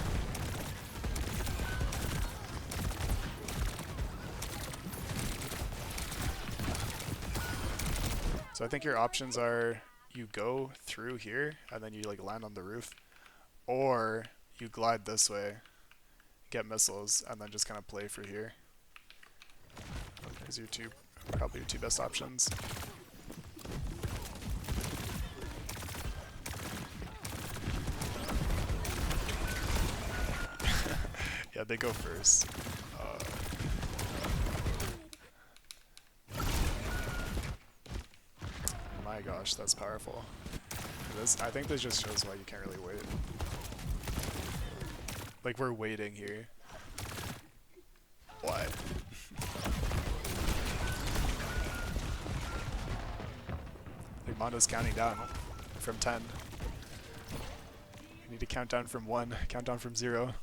Speaker 2: So I think your options are you go through here and then you like land on the roof, or you glide this way, get missiles, and then just kind of play for here. Those are probably your two best options. Yeah, they go first. My gosh, that's powerful. I think this just shows why you can't really wait. Like, we're waiting here. Why? Like, Mondo's counting down from 10. You need to count down from 1, count down from 0.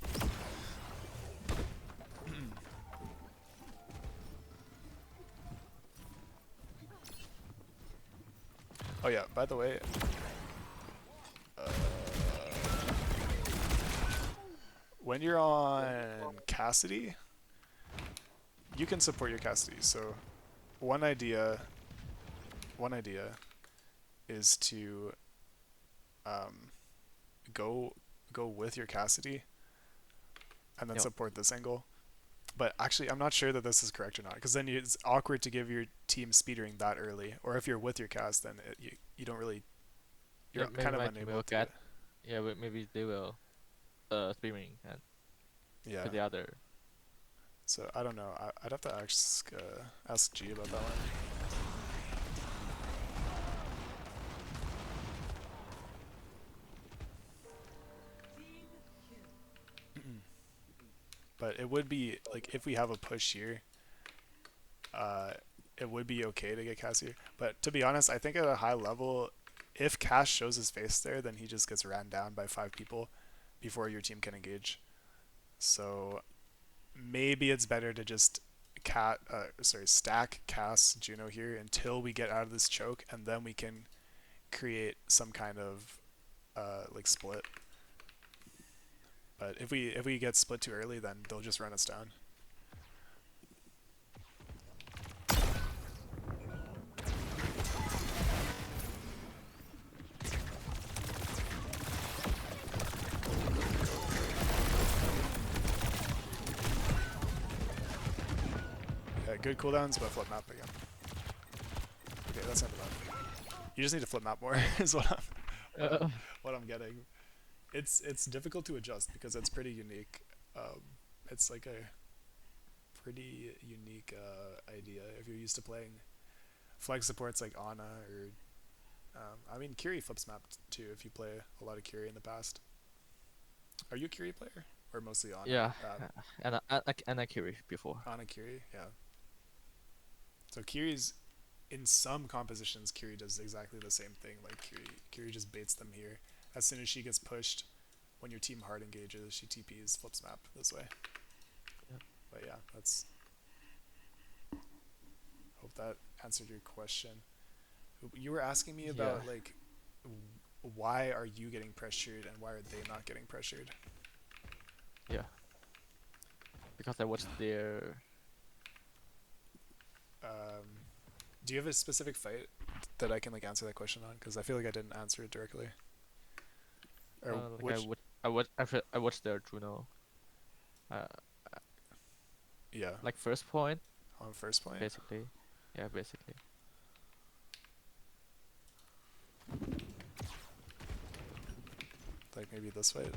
Speaker 2: Oh yeah, by the way, when you're on Cassidy, you can support your Cassidy. So one idea is to go with your Cassidy and then support this angle. But actually, I'm not sure that this is correct or not, because then it's awkward to give your team speedering that early. Or if you're with your cast, then you don't really, you're kind of unable to.
Speaker 1: Maybe they will speeding and
Speaker 2: Yeah.
Speaker 1: for the other.
Speaker 2: So I don't know. I'd have to ask G about that one. But it would be like if we have a push here, it would be okay to get Cass here. But to be honest, I think at a high level, if Cass shows his face there, then he just gets ran down by 5 people before your team can engage. So maybe it's better to just stack Cass Juno here until we get out of this choke, and then we can create some kind of like split. But if we get split too early, then they'll just run us down. Yeah, good cooldowns, but flip map again. Okay, that's not bad. You just need to flip map more, is what I'm getting. It's difficult to adjust because it's pretty unique. It's like a pretty unique idea if you're used to playing flag supports like Anna or I mean Kiri flips map too if you play a lot of Kiri in the past. Are you a Kiri player or mostly Anna?
Speaker 1: Yeah, and I Kiri before.
Speaker 2: Anna Kiri, yeah. So Kiri's in some compositions Kiri does exactly the same thing. Like Kiri just baits them here. As soon as she gets pushed, when your team hard engages, she TPs, flips map this way.
Speaker 1: Yeah.
Speaker 2: But yeah, that's. Hope that answered your question. You were asking me about like, why are you getting pressured and why are they not getting pressured?
Speaker 1: Yeah. Because I watched their.
Speaker 2: Do you have a specific fight that I can like answer that question on? Because I feel like I didn't answer it directly. Or
Speaker 1: Like I watched their Juno.
Speaker 2: Yeah.
Speaker 1: Like first point.
Speaker 2: On first point.
Speaker 1: Basically, yeah, basically.
Speaker 2: Like maybe this fight.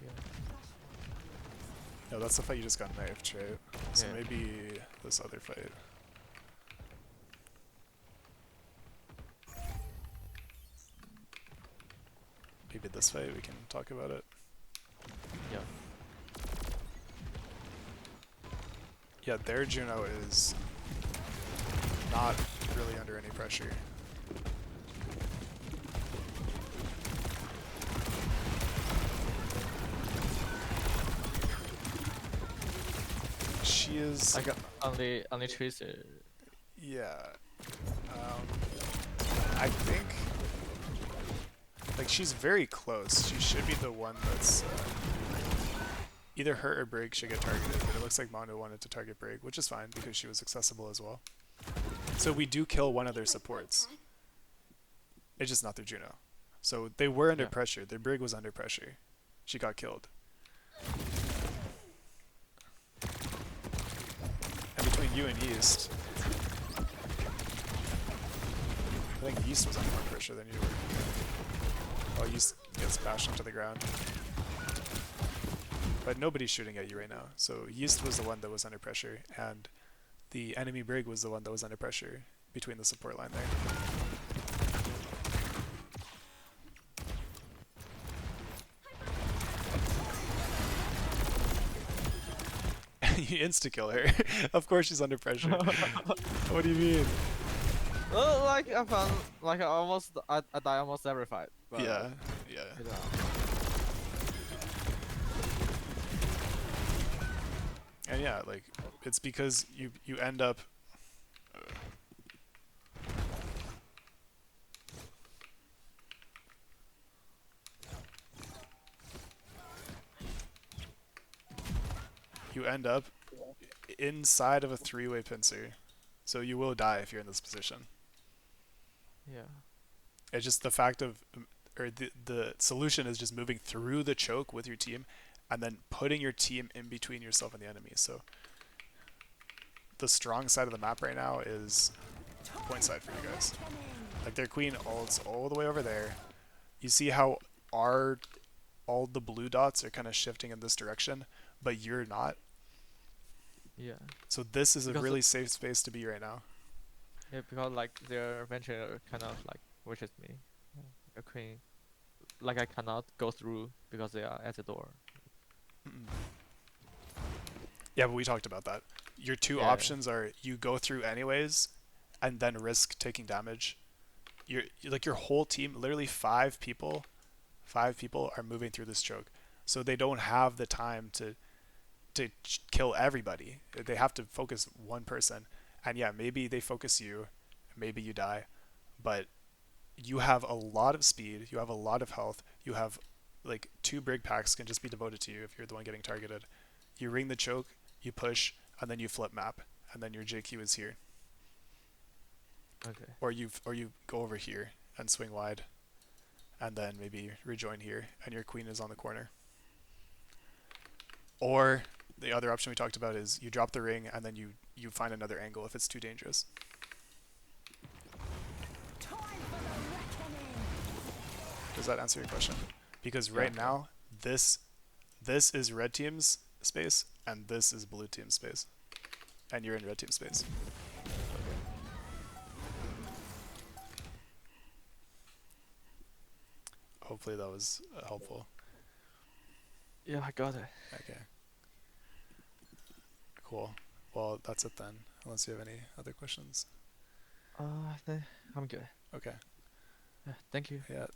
Speaker 1: Yeah.
Speaker 2: No, that's the fight you just got knifed, right? So
Speaker 1: Yeah.
Speaker 2: maybe this other fight. Maybe this fight, we can talk about it.
Speaker 1: Yeah.
Speaker 2: Yeah, their Juno is not really under any pressure. She is
Speaker 1: Like only Tracer.
Speaker 2: yeah. I think like she's very close. She should be the one that's either her or Brig should get targeted, but it looks like Mondo wanted to target Brig, which is fine because she was accessible as well. So we do kill one of their supports. It's just not their Juno. So they were under pressure. Their Brig was under pressure. She got killed. And between you and Yeast, I think Yeast was under more pressure than you were. Oh, Yeast gets bashed into the ground. But nobody's shooting at you right now. So Yeast was the one that was under pressure, and the enemy Brig was the one that was under pressure between the support line there. You insta-kill her. Of course she's under pressure. What do you mean?
Speaker 1: Well, like I found, like I die almost every fight. But,
Speaker 2: Yeah.
Speaker 1: You know.
Speaker 2: And yeah, like it's because you end up inside of a three-way pincer, so you will die if you're in this position.
Speaker 1: Yeah.
Speaker 2: It's just the fact of, or the solution is just moving through the choke with your team, and then putting your team in between yourself and the enemy. So the strong side of the map right now is point side for you guys. Like their queen ults all the way over there. You see how our all the blue dots are kind of shifting in this direction, but you're not.
Speaker 1: Yeah.
Speaker 2: So this is a
Speaker 1: Because
Speaker 2: really safe space to be right now.
Speaker 1: yeah, because like their venture kind of like wishes me. A queen. Like I cannot go through because they are at the door.
Speaker 2: Mm-mm. Yeah, but we talked about that. Your two
Speaker 1: Yeah.
Speaker 2: options are you go through anyways, and then risk taking damage. Like your whole team, literally 5 people, 5 people are moving through this choke, so they don't have the time to kill everybody. They have to focus one person, and yeah, maybe they focus you, maybe you die, but you have a lot of speed, you have a lot of health, you have like 2 brig packs can just be devoted to you if you're the one getting targeted. You ring the choke, you push, and then you flip map, and then your JQ is here.
Speaker 1: Okay.
Speaker 2: Or you go over here and swing wide, and then maybe rejoin here, and your queen is on the corner. Or the other option we talked about is you drop the ring and then you find another angle if it's too dangerous. Does that answer your question? Because
Speaker 1: Yeah.
Speaker 2: right now this is red team's space and this is blue team's space, and you're in red team's space.
Speaker 1: Okay.
Speaker 2: Hopefully that was helpful.
Speaker 1: Yeah, I got it.
Speaker 2: Okay. Cool. Well, that's it then. Unless you have any other questions.
Speaker 1: Uh, I'm good.
Speaker 2: Okay.
Speaker 1: Yeah, thank you.
Speaker 2: Yeah.